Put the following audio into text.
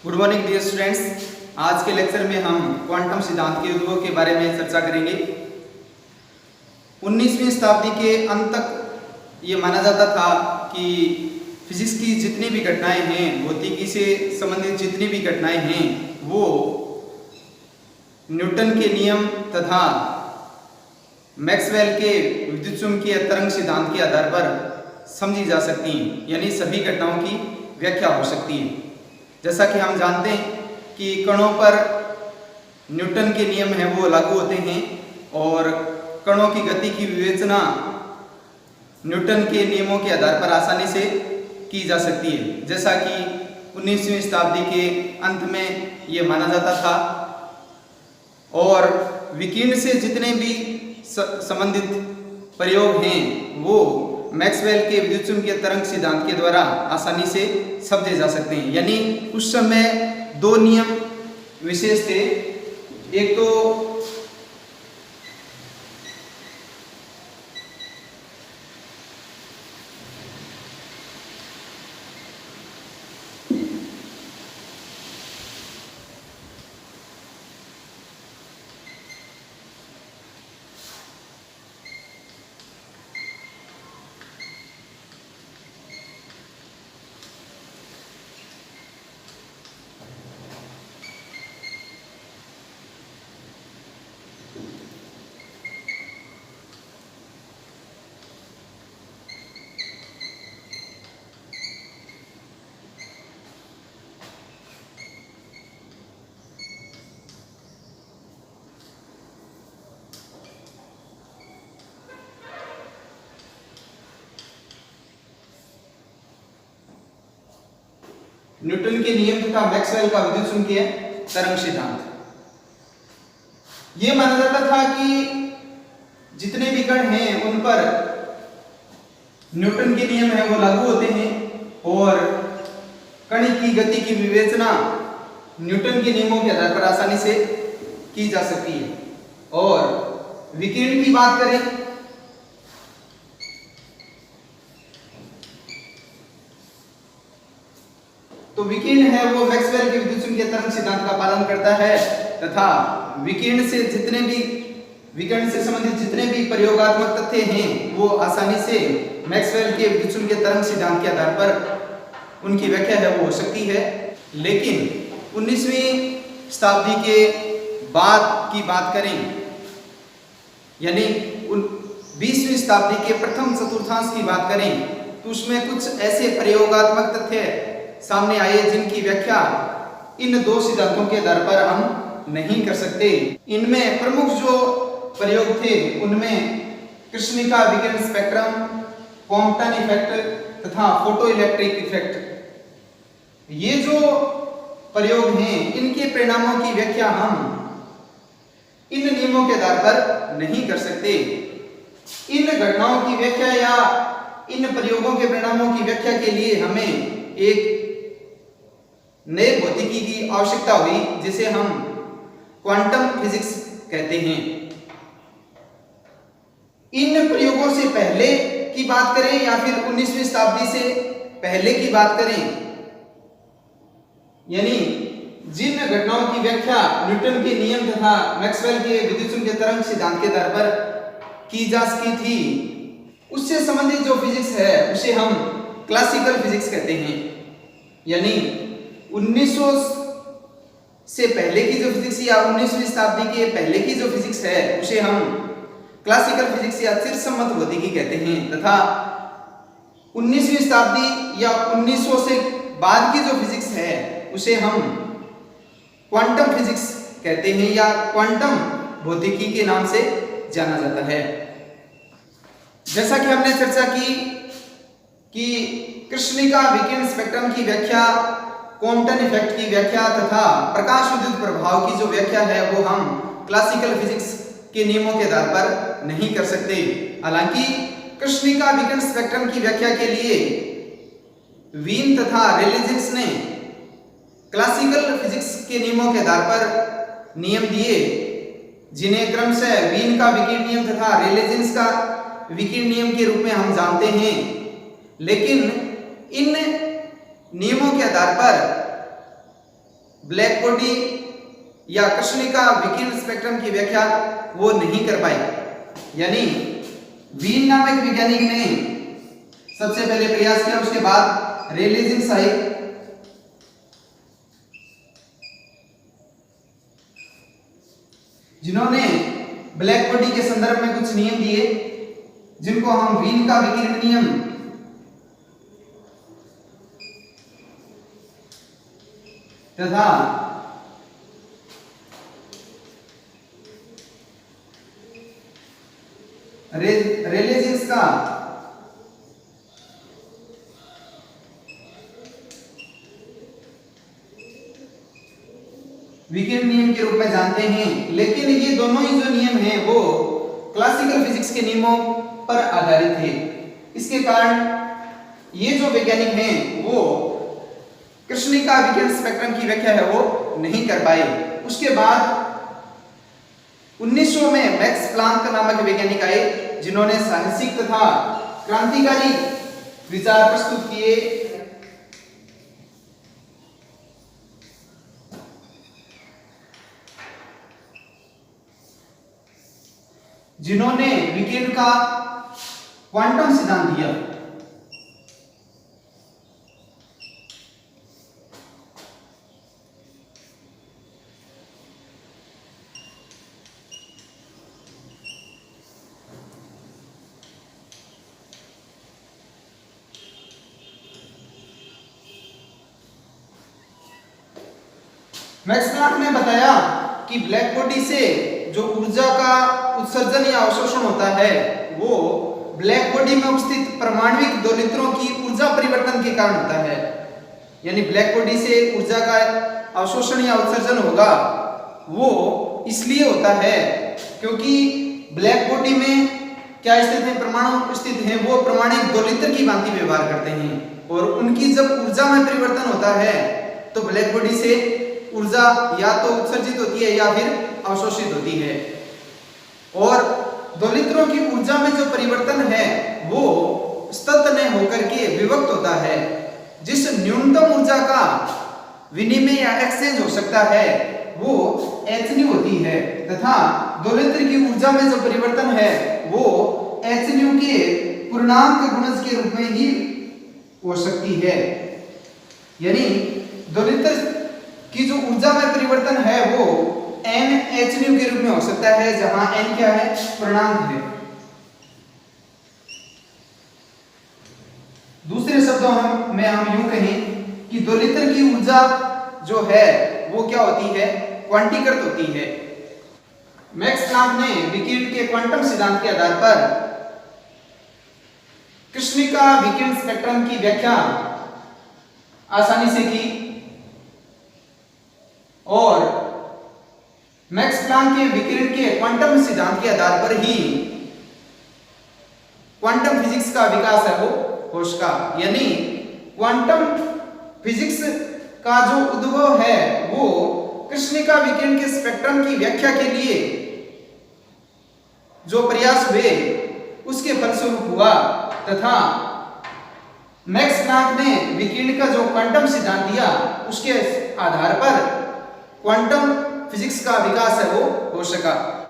Good morning dear students. आज के lecture में हम क्वांटम सिद्धांत के उद्भव के बारे में चर्चा करेंगे। 19वीं शताब्दी के अंत तक ये माना जाता था कि फिजिक्स की जितनी भी घटनाएं हैं, भौतिकी से संबंधित जितनी भी घटनाएं हैं, वो न्यूटन के नियम तथा मैक्सवेल के विद्युत चुंबकीय तरंग सिद्धांत के आधार पर समझी जा सकती हैं, यानी सभी घटनाओं की व्याख्या हो सकती है। जैसा कि हम जानते हैं कि कणों पर न्यूटन के नियम हैं वो लागू होते हैं और कणों की गति की विवेचना न्यूटन के नियमों के आधार पर आसानी से की जा सकती है। जैसा कि 19वीं शताब्दी के अंत में ये माना जाता था और विकिरण से जितने भी संबंधित प्रयोग हैं वो मैक्सवेल के विद्युत चुंबकीय तरंग सिद्धांत के द्वारा आसानी से समझे जा सकते हैं। यानी उस समय दो नियम विशेष थे। एक तो न्यूटन के नियम तथा मैक्सवेल का विद्युत चुंबकीय तरंग सिद्धांत। यह माना जाता था कि जितने भी कण हैं उन पर न्यूटन के नियम है वो लागू होते हैं और कण की गति की विवेचना न्यूटन के नियमों के आधार पर आसानी से की जा सकती है। और विकिरण की बात करें तो विकिरण है वो मैक्सवेल के विद्युत चुंबकीय तरंग सिद्धांत का पालन करता है तथा विकिरण से संबंधित जितने भी प्रयोगात्मक तथ्य हैं वो आसानी से मैक्सवेल के विद्युत चुंबकीय तरंग सिद्धांत के आधार पर उनकी व्याख्या है वो हो सकती है। लेकिन 19वीं शताब्दी के बाद की बात करें, यानी 20वीं शताब्दी के प्रथम चतुर्थांश की बात करें, तो उसमें कुछ ऐसे प्रयोगात्मक तथ्य सामने आए जिनकी व्याख्या इन दो सिद्धांतों के आधार पर हम नहीं कर सकते। इनमें प्रमुख जो प्रयोग थे उनमें कृष्णिका विकिरण स्पेक्ट्रम, कॉम्पटन इफेक्ट तथा फोटो इलेक्ट्रिक इफेक्ट, ये जो प्रयोग हैं इनके परिणामों की व्याख्या हम इन नियमों के आधार पर नहीं कर सकते। इन घटनाओं की व्याख्या या इन प्रयोगों के परिणामों की व्याख्या के लिए हमें एक नए भौतिकी की आवश्यकता हुई जिसे हम क्वांटम फिजिक्स कहते हैं। इन प्रयोगों से पहले की बात करें या फिर 19वीं शताब्दी से पहले की बात करें, यानी जिन घटनाओं की व्याख्या न्यूटन के नियम तथा मैक्सवेल के विद्युत चुंबकीय तरंग सिद्धांत के आधार पर की जा सकी थी, उससे संबंधित जो फिजिक्स है उसे हम क्लासिकल फिजिक्स कहते हैं। यानी 1900 से पहले की जो फिजिक्स या 19वीं शताब्दी के पहले की जो फिजिक्स है उसे हम क्लासिकल फिजिक्स या चिरसम्मत भौतिकी कहते हैं तथा 19वीं शताब्दी या 1900 से बाद की जो फिजिक्स है उसे हम क्वांटम फिजिक्स कहते हैं या क्वांटम भौतिकी के नाम से जाना जाता है। जैसा कि हमने चर्चा की कि कृष्णिका विकिरण स्पेक्ट्रम की व्याख्या, कॉम्पटन इफेक्ट की व्याख्या तथा प्रकाश विद्युत प्रभाव की जो व्याख्या है वो हम क्लासिकल फिजिक्स के नियमों के आधार पर नहीं कर सकते। हालांकि कृष्णिका विकिरण स्पेक्ट्रम की व्याख्या के लिए वीन तथा रेले-जीन्स ने क्लासिकल फिजिक्स के नियमों के आधार पर नियम दिए, जिन्हें क्रमशः वीन का विकिरण नियम तथा रेले-जीन्स का विकिरण नियम के रूप में हम जानते हैं। लेकिन इन नियमों के आधार पर ब्लैक बॉडी या कृष्णिका विकिरण स्पेक्ट्रम की व्याख्या वो नहीं कर पाए। यानी वीन नामक वैज्ञानिक ने सबसे पहले प्रयास किया, उसके बाद रेले जीन्स आए, जिन्होंने ब्लैक बॉडी के संदर्भ में कुछ नियम दिए जिनको हम वीन का विकिरण नियम तथा रेले जीन्स का विकिरण नियम के रूप में जानते हैं। लेकिन ये दोनों ही जो नियम हैं वो क्लासिकल फिजिक्स के नियमों पर आधारित है। इसके कारण ये जो वैज्ञानिक हैं वो कृष्णिका विकिरण स्पेक्ट्रम की व्याख्या है वो नहीं कर पाए। उसके बाद 1900 में मैक्स प्लांक नामक वैज्ञानिक आए, जिन्होंने साहसिक तथा क्रांतिकारी विचार प्रस्तुत किए। जिन्होंने विकिरण का क्वांटम सिद्धांत दिया। मैक्स प्लांक ने बताया कि ब्लैक बॉडी से जो ऊर्जा का उत्सर्जन या अवशोषण होता है वो ब्लैक बॉडी में उपस्थित परमाणुक दोलित्रों की ऊर्जा परिवर्तन के कारण होता है। यानी ब्लैक बॉडी से ऊर्जा का अवशोषण या उत्सर्जन होगा वो इसलिए होता है क्योंकि ब्लैक बॉडी में क्या स्थित है, परमाणु स्थित हैं, वो परमाणुक दोलित्र की भांति व्यवहार करते हैं और उनकी जब ऊर्जा में परिवर्तन होता है तो ब्लैक बॉडी से ऊर्जा या तो उत्सर्जित होती है या फिर अवशोषित होती है। और दोलित्रों की ऊर्जा में जो परिवर्तन है वो स्तत्न होकर के विभक्त होता है। जिस न्यूनतम ऊर्जा का विनिमय या एक्सचेंज हो सकता है वो hν होती है तथा दोलित्र की ऊर्जा में जो परिवर्तन है वो hν के पूर्णांक गुणज के रूप में ही हो सकती है। यानी दोलित्र की जो ऊर्जा में परिवर्तन है वो nhν के रूप में हो सकता है, जहां n क्या है, पूर्णांक है। दूसरे शब्दों में हम यूं कहें कि दोलित्र की ऊर्जा जो है वो क्या होती है, क्वांटीकृत होती है। मैक्स प्लांक ने विकिरण के क्वांटम सिद्धांत के आधार पर कृष्णिका विकिरण स्पेक्ट्रम की व्याख्या आसानी से की और मैक्स प्लांक के विकिरण के क्वांटम सिद्धांत के आधार पर ही क्वांटम फिजिक्स का विकास है वो हो सका। यानी क्वांटम फिजिक्स का जो उद्भव है वो कृष्णिका विकिरण के स्पेक्ट्रम की व्याख्या के लिए जो प्रयास हुए उसके फलस्वरूप हुआ तथा मैक्स प्लांक ने विकिरण का जो क्वांटम सिद्धांत दिया उसके आधार पर क्वांटम फिजिक्स का विकास है वो हो सका।